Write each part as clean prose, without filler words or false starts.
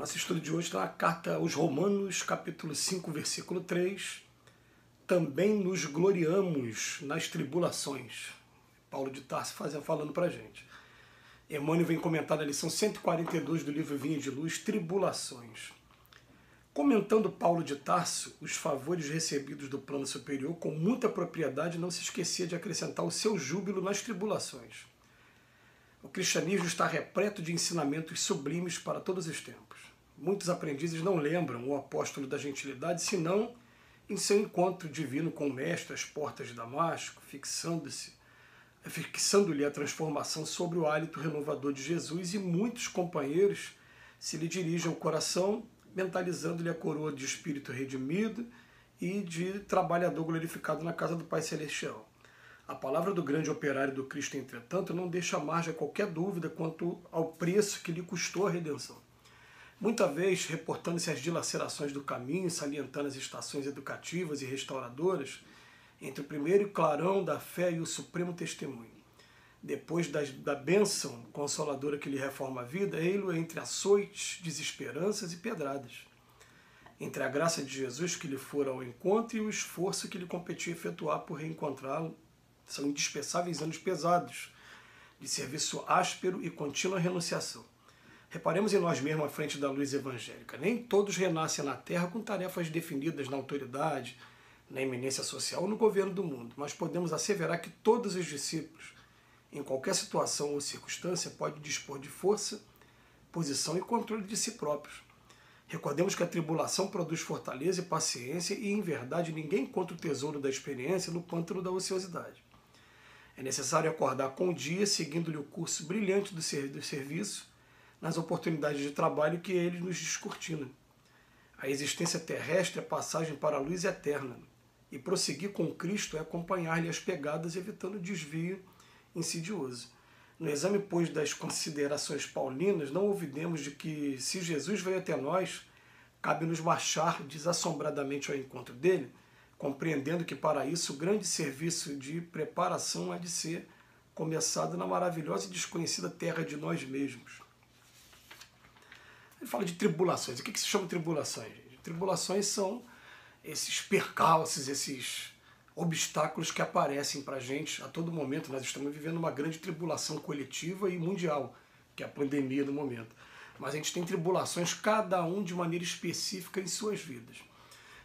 Nosso estudo de hoje está na carta aos Romanos, capítulo 5, versículo 3. Também nos gloriamos nas tribulações. Paulo de Tarso falando para a gente. Emmanuel vem comentar na lição 142 do livro Vinha de Luz, Tribulações. Comentando Paulo de Tarso os favores recebidos do plano superior, com muita propriedade não se esquecia de acrescentar o seu júbilo nas tribulações. O cristianismo está repleto de ensinamentos sublimes para todos os tempos. Muitos aprendizes não lembram o apóstolo da gentilidade, senão em seu encontro divino com o mestre às portas de Damasco, fixando-lhe a transformação sobre o hálito renovador de Jesus, e muitos companheiros se lhe dirigem ao coração, mentalizando-lhe a coroa de espírito redimido e de trabalhador glorificado na casa do Pai Celestial. A palavra do grande operário do Cristo, entretanto, não deixa margem a qualquer dúvida quanto ao preço que lhe custou a redenção. Muita vez, reportando-se às dilacerações do caminho, salientando as estações educativas e restauradoras, entre o primeiro clarão da fé e o supremo testemunho. Depois da bênção consoladora que lhe reforma a vida, ei-lo entre açoites, desesperanças e pedradas. Entre a graça de Jesus que lhe fora ao encontro e o esforço que lhe competia efetuar por reencontrá-lo, são indispensáveis anos pesados, de serviço áspero e contínua renunciação. Reparemos em nós mesmos à frente da luz evangélica. Nem todos renascem na Terra com tarefas definidas na autoridade, na eminência social ou no governo do mundo, mas podemos asseverar que todos os discípulos, em qualquer situação ou circunstância, podem dispor de força, posição e controle de si próprios. Recordemos que a tribulação produz fortaleza e paciência e, em verdade, ninguém encontra o tesouro da experiência no pântano da ociosidade. É necessário acordar com o dia, seguindo-lhe o curso brilhante do serviço, nas oportunidades de trabalho que ele nos descortina. A existência terrestre é passagem para a luz eterna, e prosseguir com Cristo é acompanhar-lhe as pegadas, evitando desvio insidioso. No exame, pois, das considerações paulinas, não ouvidemos de que, se Jesus veio até nós, cabe-nos marchar desassombradamente ao encontro dele, compreendendo que para isso o grande serviço de preparação há de ser começado na maravilhosa e desconhecida terra de nós mesmos. Ele fala de tribulações. O que se chama de tribulações, gente? Tribulações são esses percalços, esses obstáculos que aparecem para a gente a todo momento. Nós estamos vivendo uma grande tribulação coletiva e mundial, que é a pandemia do momento. Mas a gente tem tribulações, cada um de maneira específica em suas vidas.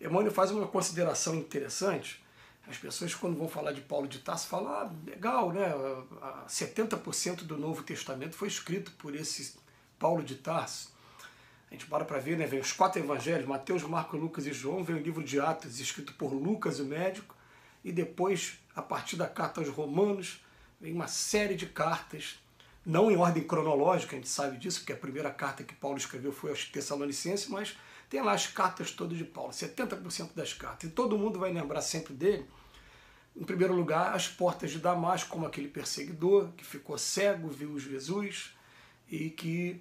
Emmanuel faz uma consideração interessante. As pessoas, quando vão falar de Paulo de Tarso, falam, legal, né? 70% do Novo Testamento foi escrito por esse Paulo de Tarso. A gente para ver, né? Vem os 4 evangelhos, Mateus, Marcos, Lucas e João, vem o livro de Atos, escrito por Lucas, o médico, e depois, a partir da carta aos Romanos, vem uma série de cartas, não em ordem cronológica, a gente sabe disso, porque a primeira carta que Paulo escreveu foi aos Tessalonicenses, mas tem lá as cartas todas de Paulo, 70% das cartas, e todo mundo vai lembrar sempre dele. Em primeiro lugar, as portas de Damasco, como aquele perseguidor que ficou cego, viu Jesus e que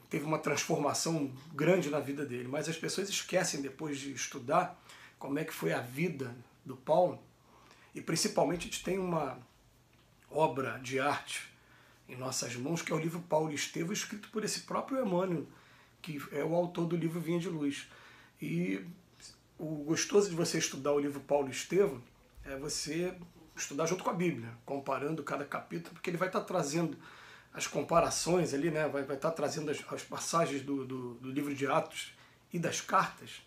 teve uma transformação grande na vida dele. Mas as pessoas esquecem, depois de estudar, como é que foi a vida do Paulo, e principalmente a gente tem uma obra de arte em nossas mãos, que é o livro Paulo e Estevão, escrito por esse próprio Emmanuel, que é o autor do livro Vinha de Luz. E o gostoso de você estudar o livro Paulo e Estevão é você estudar junto com a Bíblia, comparando cada capítulo, porque ele vai estar trazendo as comparações ali, né? Vai estar trazendo as passagens do livro de Atos e das cartas,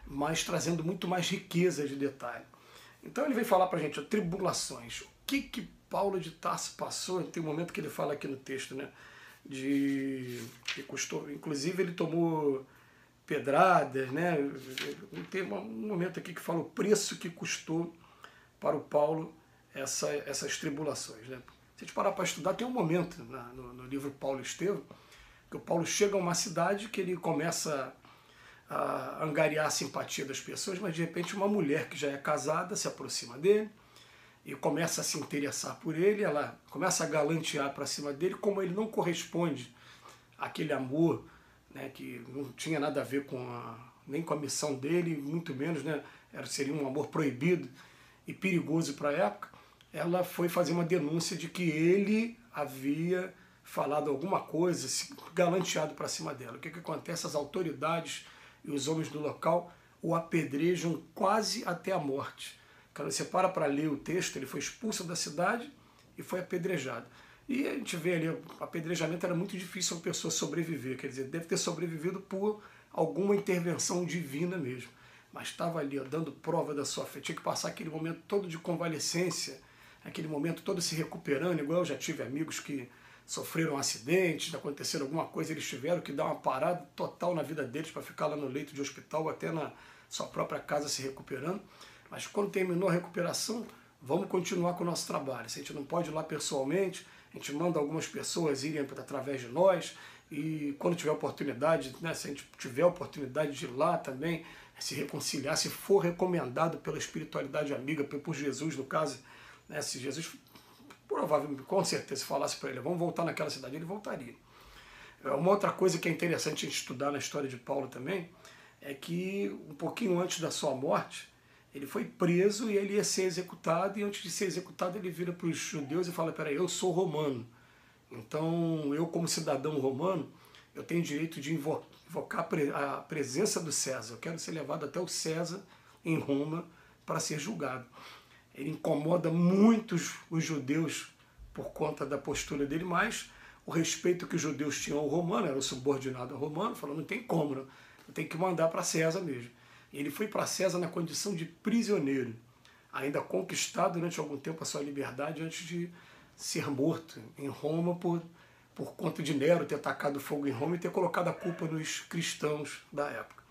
mas trazendo muito mais riqueza de detalhe. Então ele vem falar para a gente, tribulações. O que Paulo de Tarso passou? Tem um momento que ele fala aqui no texto, né? Que custou, inclusive ele tomou pedradas, né? Tem um momento aqui que fala o preço que custou para o Paulo essas tribulações, né? Se a gente parar para estudar, tem um momento no livro Paulo e Estevão, que o Paulo chega a uma cidade que ele começa a angariar a simpatia das pessoas, mas de repente uma mulher que já é casada se aproxima dele e começa a se interessar por ele, ela começa a galantear para cima dele, como ele não corresponde àquele amor, né, que não tinha nada a ver nem com a missão dele, muito menos, né, seria um amor proibido e perigoso para a época. Ela foi fazer uma denúncia de que ele havia falado alguma coisa, se galanteado para cima dela. O que acontece? As autoridades e os homens do local o apedrejam quase até a morte. Quando você para ler o texto, ele foi expulso da cidade e foi apedrejado. E a gente vê ali, o apedrejamento era muito difícil uma pessoa sobreviver, quer dizer, deve ter sobrevivido por alguma intervenção divina mesmo. Mas estava ali, ó, dando prova da sua fé. Tinha que passar aquele momento todo de convalescência, aquele momento todo se recuperando, igual eu já tive amigos que sofreram acidentes, aconteceram alguma coisa, eles tiveram que dar uma parada total na vida deles para ficar lá no leito de hospital, até na sua própria casa se recuperando. Mas quando terminou a recuperação, vamos continuar com o nosso trabalho. Se a gente não pode ir lá pessoalmente, a gente manda algumas pessoas irem através de nós, e quando tiver oportunidade, né, se a gente tiver oportunidade de ir lá também, se reconciliar, se for recomendado pela espiritualidade amiga, por Jesus no caso, né, se Jesus, provavelmente, com certeza, se falasse para ele, vamos voltar naquela cidade, ele voltaria. Uma outra coisa que é interessante a gente estudar na história de Paulo também, é que um pouquinho antes da sua morte, ele foi preso e ele ia ser executado, e antes de ser executado ele vira para os judeus e fala, peraí, eu sou romano, então eu como cidadão romano, eu tenho direito de invocar a presença do César, eu quero ser levado até o César em Roma para ser julgado. Ele incomoda muito os judeus por conta da postura dele, mas o respeito que os judeus tinham ao romano, era subordinado ao romano, falou, não tem como, eu tenho que mandar para César mesmo. E ele foi para César na condição de prisioneiro, ainda conquistado durante algum tempo a sua liberdade antes de ser morto em Roma por conta de Nero ter tacado fogo em Roma e ter colocado a culpa nos cristãos da época.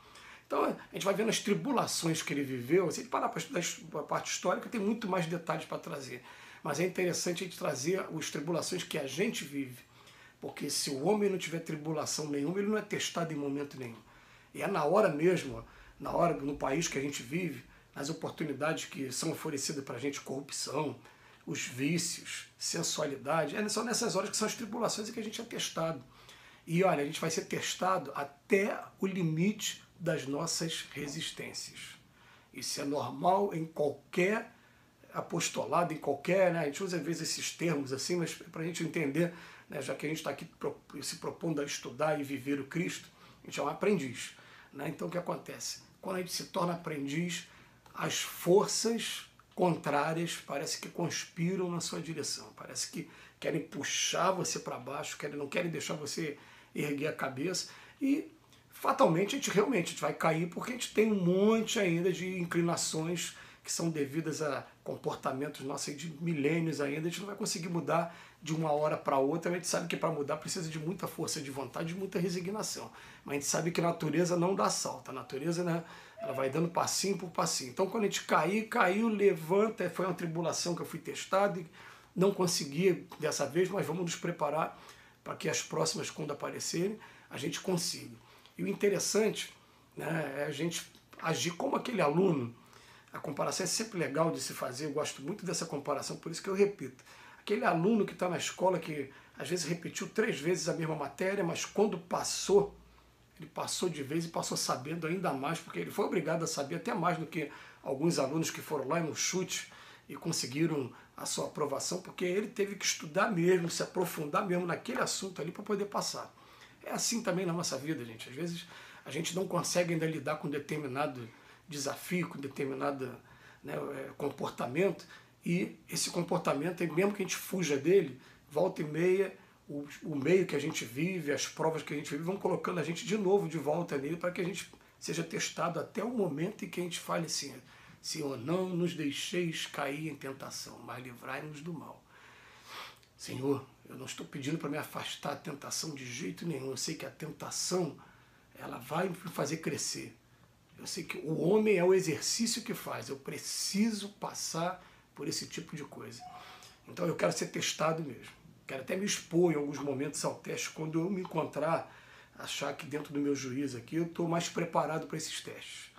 Então a gente vai vendo as tribulações que ele viveu. Se a gente parar para estudar a parte histórica, tem muito mais detalhes para trazer. Mas é interessante a gente trazer as tribulações que a gente vive. Porque se o homem não tiver tribulação nenhuma, ele não é testado em momento nenhum. E é na hora mesmo, na hora, no país que a gente vive, nas oportunidades que são oferecidas para a gente, corrupção, os vícios, sensualidade, são nessas horas que são as tribulações e que a gente é testado. E olha, a gente vai ser testado até o limite das nossas resistências. Isso é normal em qualquer apostolado, em qualquer, né? A gente usa às vezes esses termos assim, mas para a gente entender, né, já que a gente está aqui se propondo a estudar e viver o Cristo, a gente é um aprendiz. Né? Então o que acontece? Quando a gente se torna aprendiz, as forças contrárias parece que conspiram na sua direção, parece que querem puxar você para baixo, não querem deixar você erguer a cabeça, e fatalmente a gente vai cair porque a gente tem um monte ainda de inclinações que são devidas a comportamentos nossos de milênios ainda, a gente não vai conseguir mudar de uma hora para outra. A gente sabe que para mudar precisa de muita força de vontade, de muita resignação, mas a gente sabe que a natureza não dá salto, a natureza, né, ela vai dando passinho por passinho. Então quando a gente caiu, levanta, foi uma tribulação que eu fui testado e não consegui dessa vez, mas vamos nos preparar para que as próximas, quando aparecerem, a gente consiga. E o interessante, né, é a gente agir como aquele aluno. A comparação é sempre legal de se fazer, eu gosto muito dessa comparação, por isso que eu repito. Aquele aluno que está na escola, que às vezes repetiu 3 vezes a mesma matéria, mas quando passou, ele passou de vez e passou sabendo ainda mais, porque ele foi obrigado a saber até mais do que alguns alunos que foram lá no chute e conseguiram a sua aprovação, porque ele teve que estudar mesmo, se aprofundar mesmo naquele assunto ali para poder passar. É assim também na nossa vida, gente. Às vezes a gente não consegue ainda lidar com determinado desafio, com determinado, né, comportamento, e esse comportamento, mesmo que a gente fuja dele, volta e meia, o meio que a gente vive, as provas que a gente vive, vão colocando a gente de novo de volta nele para que a gente seja testado até o momento em que a gente fale assim, Senhor, não nos deixeis cair em tentação, mas livrai-nos do mal. Senhor, eu não estou pedindo para me afastar da tentação de jeito nenhum, eu sei que a tentação, ela vai me fazer crescer. Eu sei que o homem é o exercício que faz, eu preciso passar por esse tipo de coisa. Então eu quero ser testado mesmo. Quero até me expor em alguns momentos ao teste, quando eu me encontrar, achar que dentro do meu juízo aqui eu estou mais preparado para esses testes.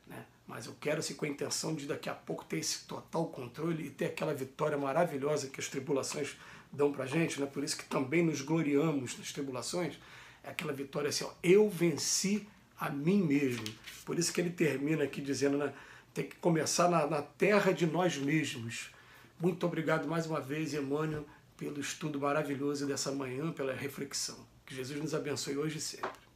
Né? Mas eu quero assim, com a intenção de daqui a pouco ter esse total controle e ter aquela vitória maravilhosa que as tribulações dão para a gente, né? Por isso que também nos gloriamos nas tribulações, é aquela vitória assim, ó, eu venci a mim mesmo. Por isso que ele termina aqui dizendo, né, tem que começar na terra de nós mesmos. Muito obrigado mais uma vez, Emmanuel, pelo estudo maravilhoso dessa manhã, pela reflexão. Que Jesus nos abençoe hoje e sempre.